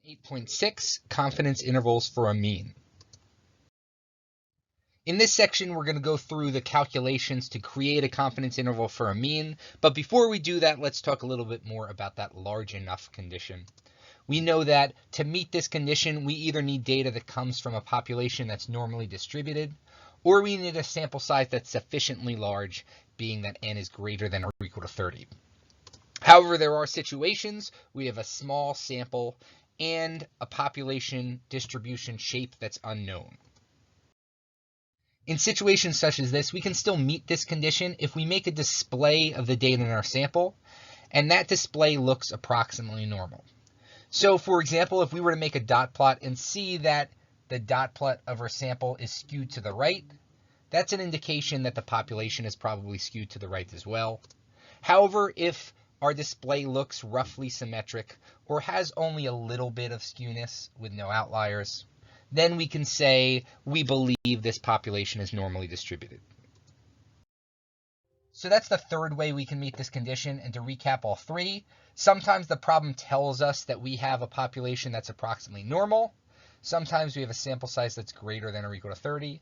8.6 Confidence intervals for a mean. In this section, we're going to go through the calculations to create a confidence interval for a mean. But before we do that, let's talk a little bit more about that large enough condition. We know that to meet this condition, we either need data that comes from a population that's normally distributed, or we need a sample size that's sufficiently large, being that n is greater than or equal to 30. However, there are situations we have a small sample and a population distribution shape that's unknown. In situations such as this, we can still meet this condition if we make a display of the data in our sample, and that display looks approximately normal. So for example, if we were to make a dot plot and see that the dot plot of our sample is skewed to the right, that's an indication that the population is probably skewed to the right as well. However, if our display looks roughly symmetric or has only a little bit of skewness with no outliers, then we can say we believe this population is normally distributed. So that's the third way we can meet this condition. And to recap all three, sometimes the problem tells us that we have a population that's approximately normal. Sometimes we have a sample size that's greater than or equal to 30.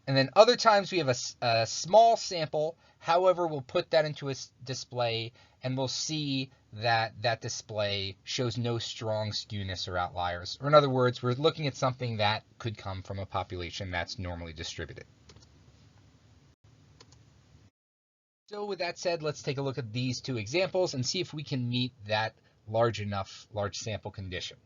And then other times we have a small sample. However, we'll put that into a display and we'll see that that display shows no strong skewness or outliers. Or in other words, we're looking at something that could come from a population that's normally distributed. So with that said, let's take a look at these two examples and see if we can meet that large sample condition.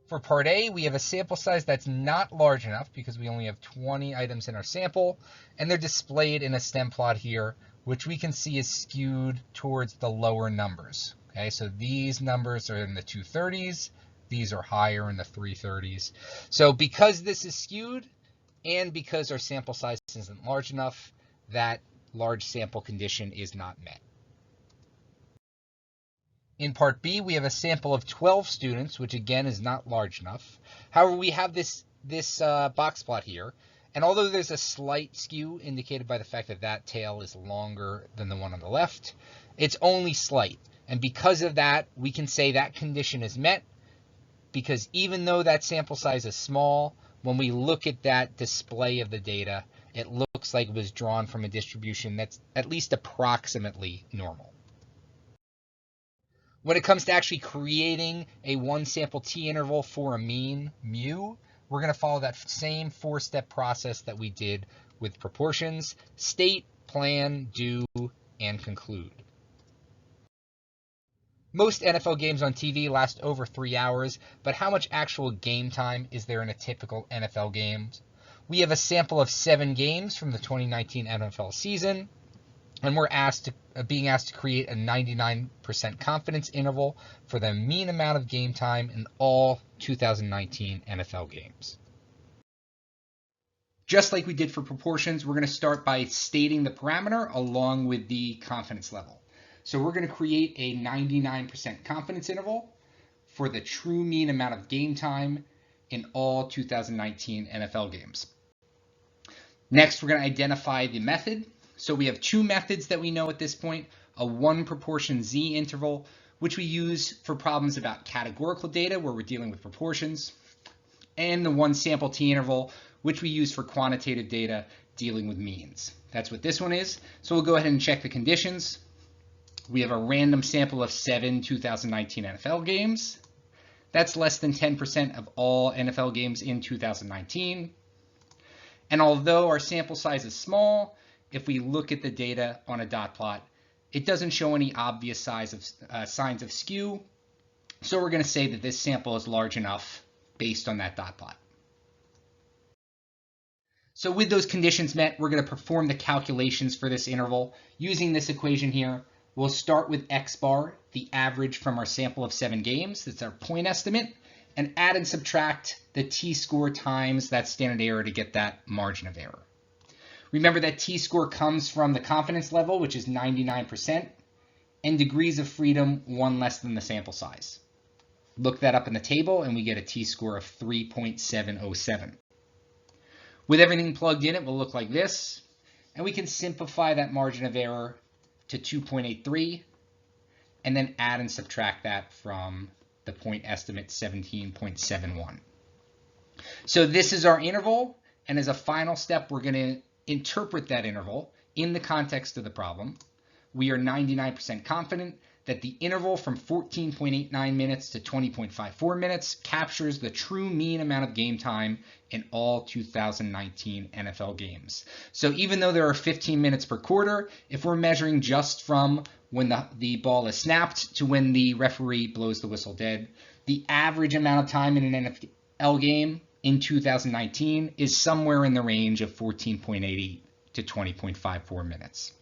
For part A, we have a sample size that's not large enough because we only have 20 items in our sample, and they're displayed in a stem plot here, which we can see is skewed towards the lower numbers. Okay, so these numbers are in the 230s, these are higher in the 330s. So because this is skewed, and because our sample size isn't large enough, that large sample condition is not met. In part B, we have a sample of 12 students, which again is not large enough. However, we have this box plot here, and although there's a slight skew indicated by the fact that that tail is longer than the one on the left, it's only slight. And because of that, we can say that condition is met, because even though that sample size is small, when we look at that display of the data, it looks like it was drawn from a distribution that's at least approximately normal. When it comes to actually creating a one sample t interval for a mean, mu, we're going to follow that same four-step process that we did with proportions: state, plan, do, and conclude. Most NFL games on TV last over 3 hours, but how much actual game time is there in a typical NFL game? We have a sample of 7 games from the 2019 NFL season, and we're being asked to create a 99% confidence interval for the mean amount of game time in all 2019 NFL games. Just like we did for proportions, we're going to start by stating the parameter along with the confidence level. So we're going to create a 99% confidence interval for the true mean amount of game time in all 2019 NFL games. Next, we're going to identify the method. So we have two methods that we know at this point: a 1 proportion z interval, which we use for problems about categorical data where we're dealing with proportions, and the 1 sample t interval, which we use for quantitative data dealing with means. That's what this one is. So we'll go ahead and check the conditions. We have a random sample of 7 2019 NFL games. That's less than 10% of all NFL games in 2019. And although our sample size is small, if we look at the data on a dot plot, it doesn't show any obvious signs of skew. So we're going to say that this sample is large enough based on that dot plot. So with those conditions met, we're going to perform the calculations for this interval using this equation here. We'll start with x bar, the average from our sample of 7 games. That's our point estimate. And add and subtract the t-score times that standard error to get that margin of error. Remember that t-score comes from the confidence level, which is 99%, and degrees of freedom, 1 less than the sample size. Look that up in the table, and we get a t-score of 3.707. With everything plugged in, it will look like this, and we can simplify that margin of error to 2.83, and then add and subtract that from the point estimate 17.71. So this is our interval, and as a final step, we're going to interpret that interval in the context of the problem. We are 99% confident that the interval from 14.89 minutes to 20.54 minutes captures the true mean amount of game time in all 2019 NFL games. So even though there are 15 minutes per quarter, if we're measuring just from when the ball is snapped to when the referee blows the whistle dead, the average amount of time in an NFL game in 2019 is somewhere in the range of 14.88 to 20.54 minutes.